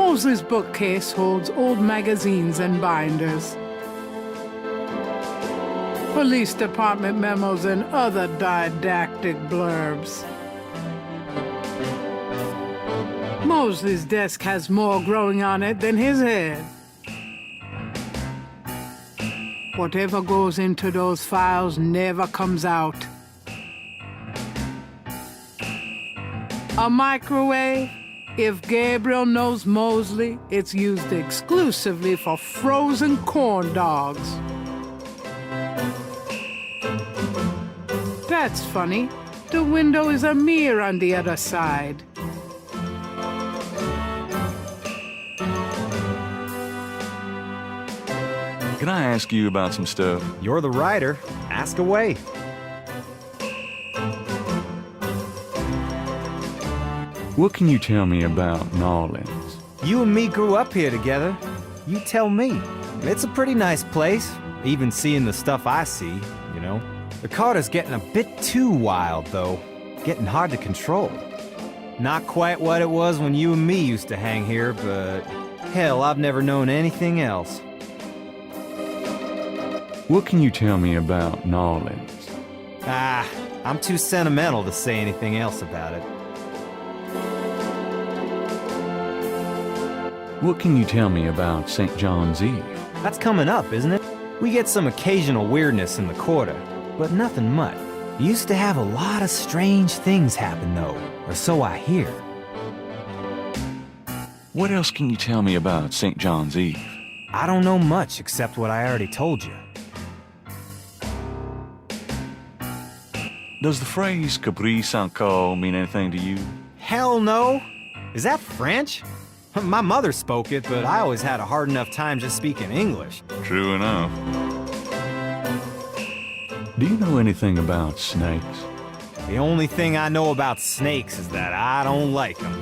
Mosley's bookcase holds old magazines and binders, police department memos, and other didactic blurbs. Mosley's desk has more growing on it than his head. Whatever goes into those files never comes out. A microwave? If Gabriel knows Mosley, it's used exclusively for frozen corn dogs. That's funny. The window is a mirror on the other side. Can I ask you about some stuff? You're the writer. Ask away. What can you tell me about New Orleans? You and me grew up here together. You tell me. It's a pretty nice place, even seeing the stuff I see, you know. The Carter's getting a bit too wild, though. Getting hard to control. Not quite what it was when you and me used to hang here, but hell, I've never known anything else. What can you tell me about New Orleans? I'm too sentimental to say anything else about it. What can you tell me about St. John's Eve? That's coming up, isn't it? We get some occasional weirdness in the Quarter, but nothing much. Used to have a lot of strange things happen, though, or so I hear. What else can you tell me about St. John's Eve? I don't know much except what I already told you. Does the phrase caprice encore mean anything to you? Hell no! Is that French? My mother spoke it, but I always had a hard enough time just speaking English. True enough. Do you know anything about snakes? The only thing I know about snakes is that I don't like them.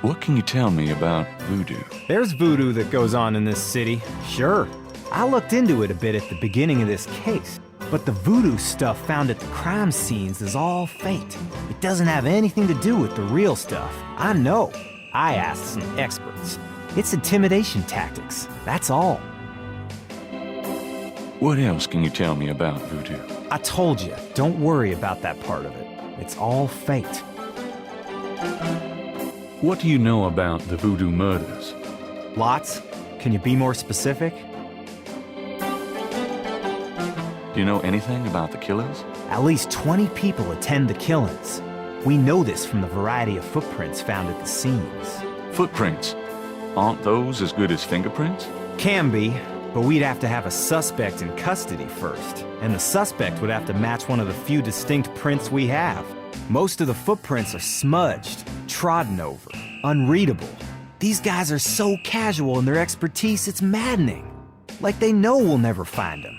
What can you tell me about voodoo? There's voodoo that goes on in this city, sure. I looked into it a bit at the beginning of this case, but the voodoo stuff found at the crime scenes is all fake. It doesn't have anything to do with the real stuff. I know. I asked some experts. It's intimidation tactics, that's all. What else can you tell me about voodoo? I told you, don't worry about that part of it. It's all fate. What do you know about the voodoo murders? Lots. Can you be more specific? Do you know anything about the killers? At least 20 people attend the killings. We know this from the variety of footprints found at the scenes. Footprints? Aren't those as good as fingerprints? Can be, but we'd have to have a suspect in custody first. And the suspect would have to match one of the few distinct prints we have. Most of the footprints are smudged, trodden over, unreadable. These guys are so casual in their expertise, it's maddening. Like they know we'll never find them.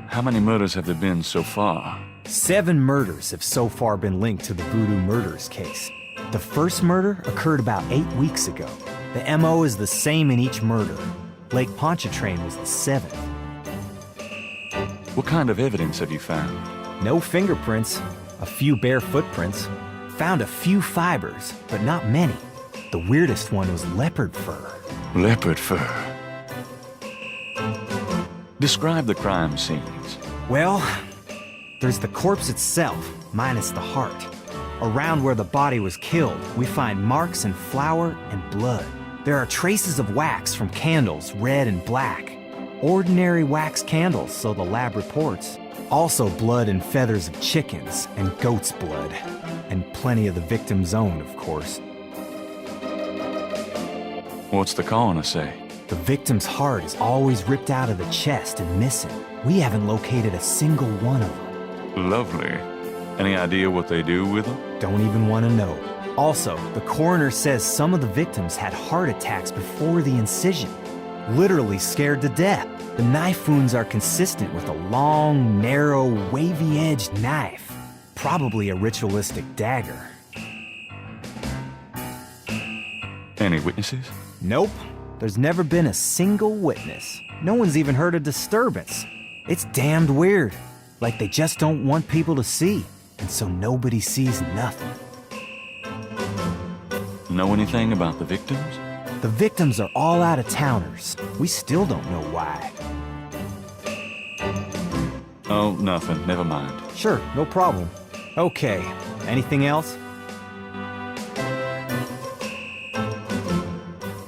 How many murders have there been so far? 7 murders have so far been linked to the voodoo murders case. The first murder occurred about 8 weeks ago. The MO is the same in each murder. Lake Pontchartrain was the 7th. What kind of evidence have you found? No fingerprints, a few bare footprints. Found a few fibers, but not many. The weirdest one was leopard fur. Leopard fur. Describe the crime scenes. Well, there's the corpse itself, minus the heart. Around where the body was killed, we find marks and flour and blood. There are traces of wax from candles, red and black. Ordinary wax candles, so the lab reports. Also blood and feathers of chickens and goat's blood. And plenty of the victim's own, of course. What's the coroner say? The victim's heart is always ripped out of the chest and missing. We haven't located a single one of them. Lovely. Any idea what they do with them? Don't even want to know. Also, the coroner says some of the victims had heart attacks before the incision. Literally scared to death. The knife wounds are consistent with a long, narrow, wavy-edged knife. Probably a ritualistic dagger. Any witnesses? Nope. There's never been a single witness. No one's even heard a disturbance. It's damned weird. Like they just don't want people to see. and so nobody sees nothing. Know anything about the victims? The victims are all out-of-towners. We still don't know why. Oh, nothing. Never mind. Sure, no problem. Okay, anything else?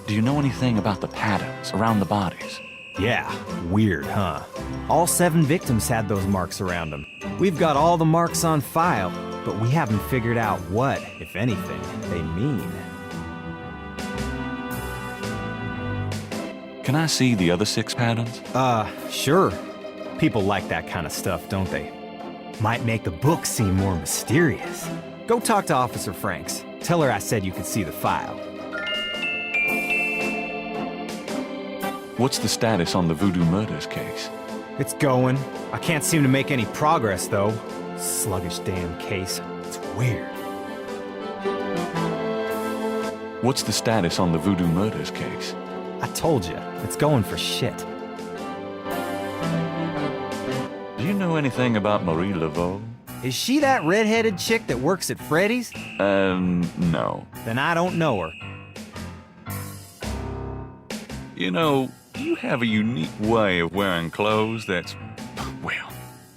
Do you know anything about the patterns around the bodies? Yeah, weird, huh? All 7 victims had those marks around them. We've got all the marks on file, but we haven't figured out what, if anything, they mean. Can I see the other 6 patterns? Sure. People like that kind of stuff, don't they? Might make the book seem more mysterious. Go talk to Officer Franks. Tell her I said you could see the file. What's the status on the Voodoo Murders case? It's going. I can't seem to make any progress, though. Sluggish damn case. It's weird. What's the status on the Voodoo Murders case? I told you, it's going for shit. Do you know anything about Marie Laveau? Is she that redheaded chick that works at Freddy's? No. Then I don't know her. You know, you have a unique way of wearing clothes that's, well,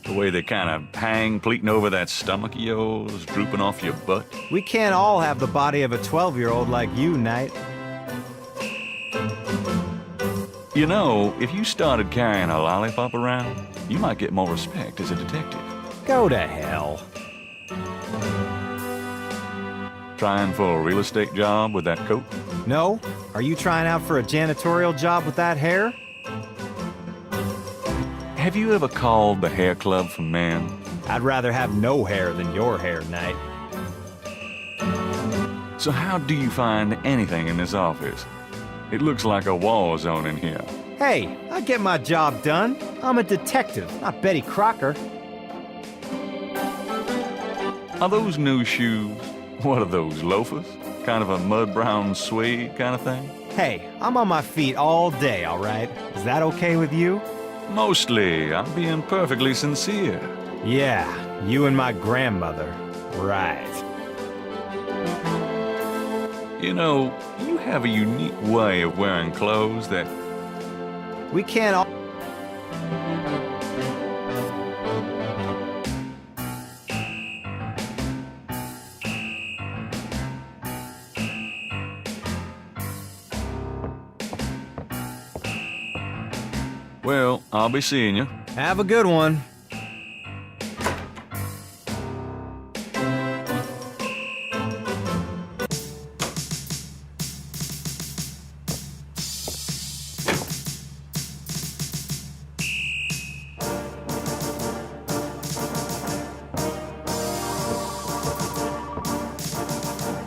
the way they kind of hang, pleating over that stomach of yours, drooping off your butt. We can't all have the body of a 12-year-old like you, Knight. You know, if you started carrying a lollipop around, you might get more respect as a detective. Go to hell. Trying for a real estate job with that coat? No? Are you trying out for a janitorial job with that hair? Have you ever called the hair club for men? I'd rather have no hair than your hair, Knight. So how do you find anything in this office? It looks like a war zone in here. Hey, I get my job done. I'm a detective, not Betty Crocker. Are those new shoes? What are those, loafers? Kind of a mud-brown suede kind of thing? Hey, I'm on my feet all day, all right? Is that okay with you? Mostly. I'm being perfectly sincere. Yeah, you and my grandmother. Right. You know, you have a unique way of wearing clothes that... We can't all... Well, I'll be seeing you. Have a good one.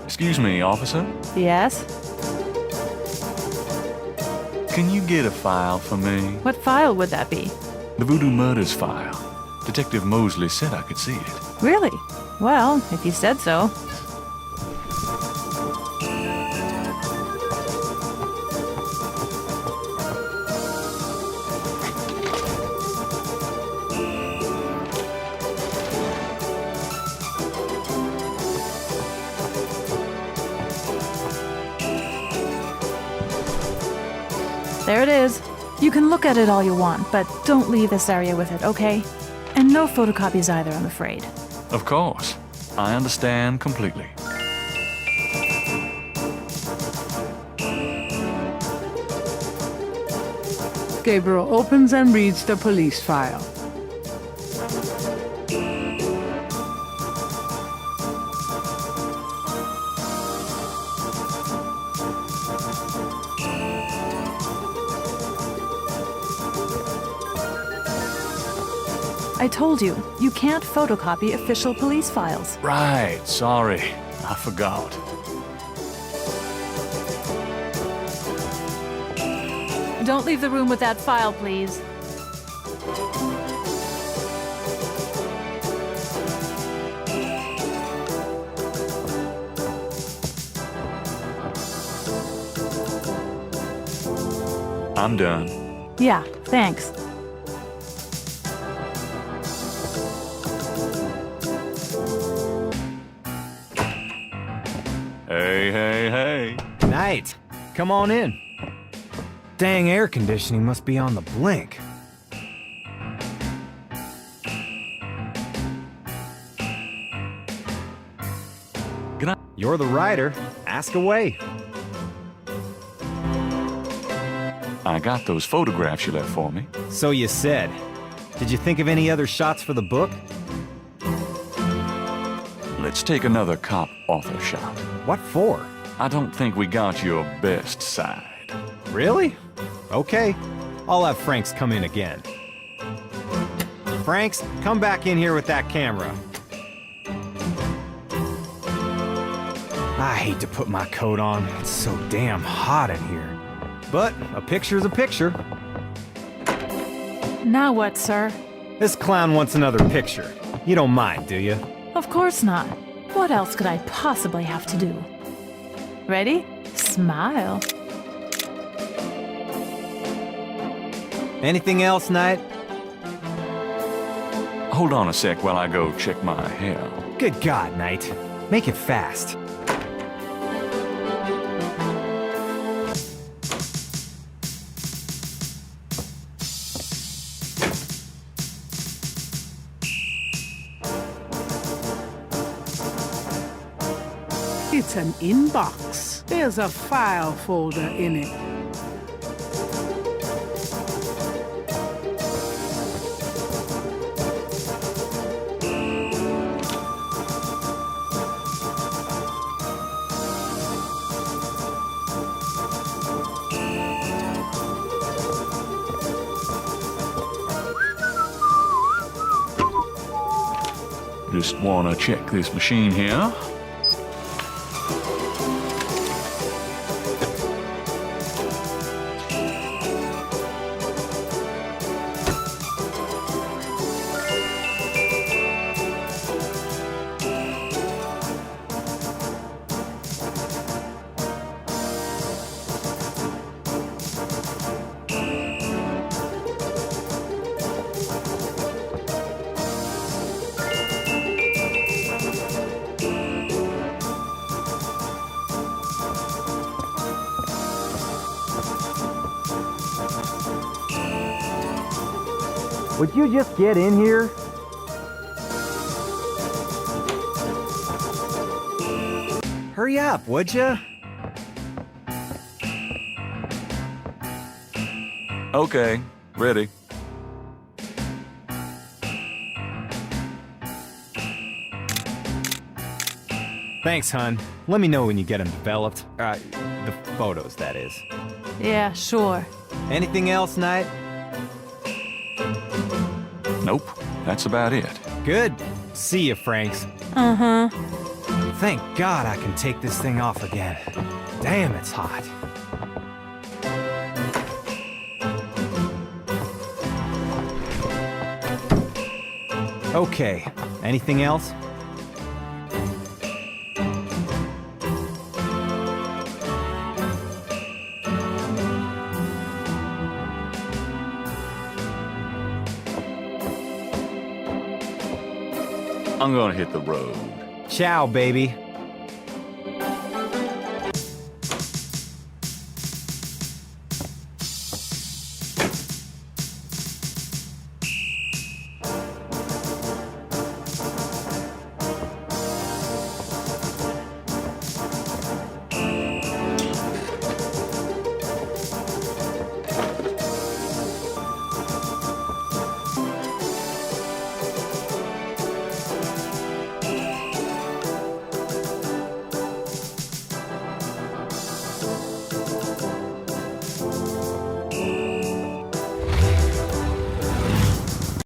Excuse me, officer. Yes? Can you get a file for me? What file would that be? The Voodoo Murders file. Detective Mosley said I could see it. Really? Well, if you said so. There it is. You can look at it all you want, but don't leave this area with it, okay? And no photocopies either, I'm afraid. Of course. I understand completely. Gabriel opens and reads the police file. I told you, you can't photocopy official police files. Right, sorry. I forgot. Don't leave the room with that file, please. I'm done. Yeah, thanks. Hey, hey. Knight, come on in. Dang air conditioning must be on the blink. Can I? You're the writer. Ask away. I got those photographs you left for me. So you said. Did you think of any other shots for the book? Let's take another cop author shot. What for? I don't think we got your best side. Really? Okay. I'll have Franks come in again. Franks, come back in here with that camera. I hate to put my coat on. It's so damn hot in here. But a picture's a picture. Now what, sir? This clown wants another picture. You don't mind, do you? Of course not. What else could I possibly have to do? Ready? Smile. Anything else, Knight? Hold on a sec while I go check my hair. Good God, Knight. Make it fast. It's an inbox. There's a file folder in it. Just wanna check this machine here. Would you just get in here? Hurry up, would ya? Okay, ready. Thanks, hon. Let me know when you get them developed. The photos, that is. Yeah, sure. Anything else, Knight? Nope, that's about it. Good. See you, Franks. Uh-huh. Thank God I can take this thing off again. Damn, it's hot. Okay, anything else? I'm gonna hit the road. Ciao, baby.